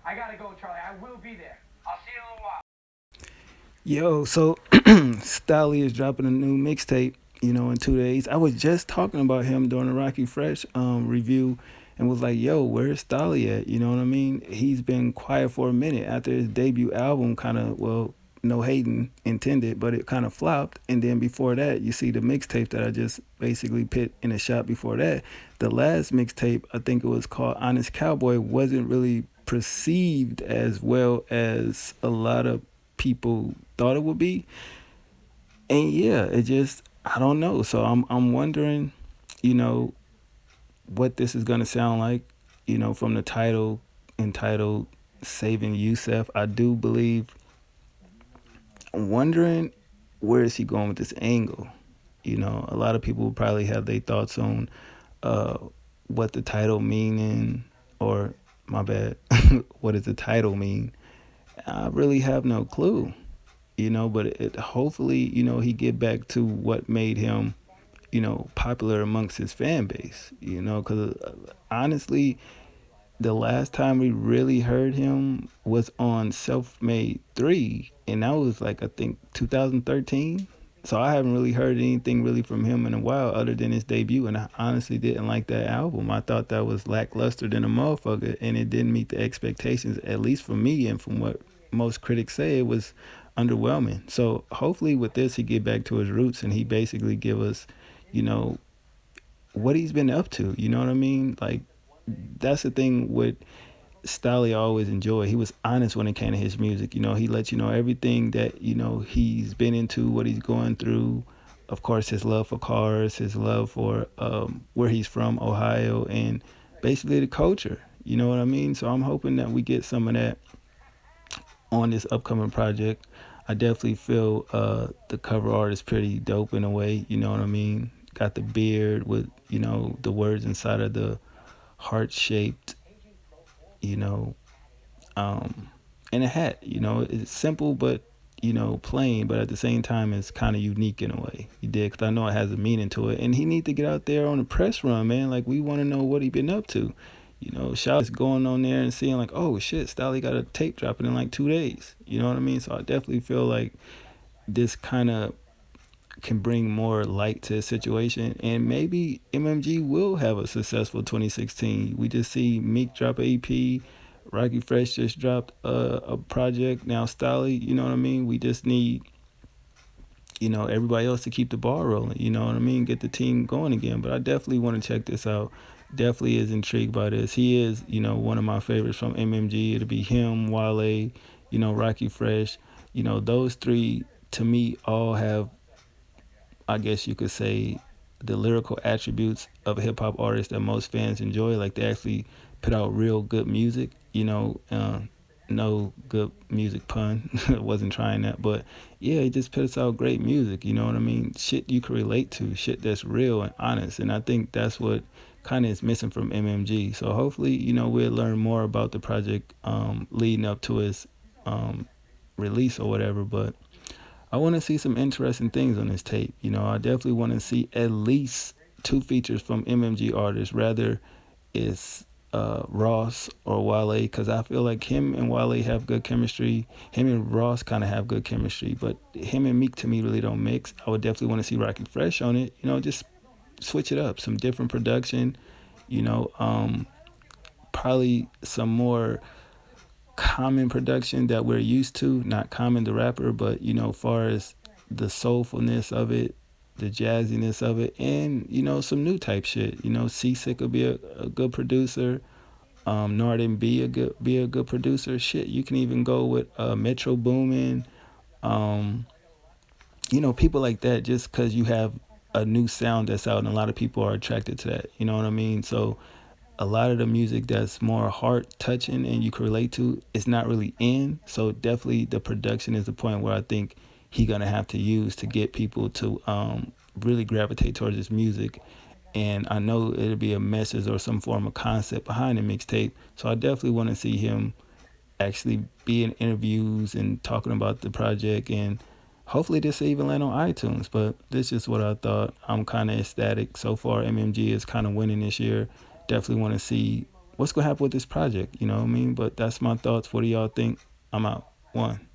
I gotta go, Charlie. I will be there. I'll see you in a little while. Yo, so Stalley is dropping a new mixtape, in 2 days. I was just talking about him during the Rocky Fresh review and was like, yo, where's Stalley at? You know what I mean? He's been quiet for a minute after his debut album kind of, well, no hating intended, but it kind of flopped. And then before that, you see the mixtape that I just basically put in a shot before that. The last mixtape, I think it was called Honest Cowboy, wasn't really perceived as well as a lot of people thought it would be. And yeah, it just I don't know. So I'm wondering, you know, what this is gonna sound like, from the title entitled Saving Yusef. I do believe I'm wondering where is he going with this angle? A lot of people probably have their thoughts on uh what the title meaning or my bad, what does the title mean? I really have no clue. But hopefully, he get back to what made him, popular amongst his fan base, because honestly, the last time we really heard him was on Self Made 3, and that was like, I think, 2013. So I haven't really heard anything really from him in a while other than his debut, and I honestly didn't like that album. I thought that was lackluster than a motherfucker, and it didn't meet the expectations, at least for me, and from what most critics say, it was underwhelming. So hopefully with this, he get back to his roots, and he basically give us, you know, what he's been up to. You know what I mean? Like, that's the thing with Stalley I always enjoy. He was honest when it came to his music. He let you know everything that, he's been into, what he's going through. Of course, his love for cars, his love for where he's from, Ohio, and basically the culture. You know what I mean? So I'm hoping that we get some of that on this upcoming project. I definitely feel the cover art is pretty dope in a way. You know what I mean? Got the beard with, the words inside of the heart shaped, you know, um, and a hat. It's simple but plain, but at the same time it's kind of unique in a way. You did, because I know it has a meaning to it, and he need to get out there on the press run, man. Like, we want to know what he been up to. Shout going on there and seeing like, oh shit, Stalley got a tape dropping in like 2 days. You know what I mean? So I definitely feel like this kind of can bring more light to the situation, and maybe MMG will have a successful 2016. We just see Meek drop a EP, Rocky Fresh just dropped a project. Now Stalley, you know what I mean? We just need, everybody else to keep the ball rolling. You know what I mean? Get the team going again. But I definitely want to check this out. Definitely is intrigued by this. He is, one of my favorites from MMG. It'll be him, Wale, Rocky Fresh. Those three to me all have, I guess you could say, the lyrical attributes of a hip hop artist that most fans enjoy. Like, they actually put out real good music. No good music pun. Wasn't trying that, but yeah, he just puts out great music. You know what I mean? Shit you can relate to, shit that's real and honest. And I think that's what kind of is missing from MMG. So hopefully, we'll learn more about the project leading up to his release or whatever. But I want to see some interesting things on this tape. I definitely want to see at least two features from MMG artists, rather it's Ross or Wale, because I feel like him and Wale have good chemistry. Him and Ross kind of have good chemistry, but him and Meek to me really don't mix. I would definitely want to see Rocky Fresh on it. Just switch it up, some different production. You know, um, Probably some more common production that we're used to. Not Common the rapper, but far as the soulfulness of it, the jazziness of it, and some new type shit. Seasick will be a good producer. Nardin be a good producer. Shit, you can even go with Metro Boomin. Um, People like that. Just because you have a new sound that's out, and a lot of people are attracted to that. You know what I mean? So a lot of the music that's more heart touching and you can relate to is not really in. So definitely the production is the point where I think he gonna have to use to get people to really gravitate towards his music. And I know it'll be a message or some form of concept behind the mixtape. So I definitely want to see him actually be in interviews and talking about the project, and hopefully this will even land on iTunes. But this is what I thought. I'm kind of ecstatic so far. MMG is kind of winning this year. Definitely want to see what's gonna happen with this project? You know what I mean? But that's my thoughts. What do y'all think? I'm out. One.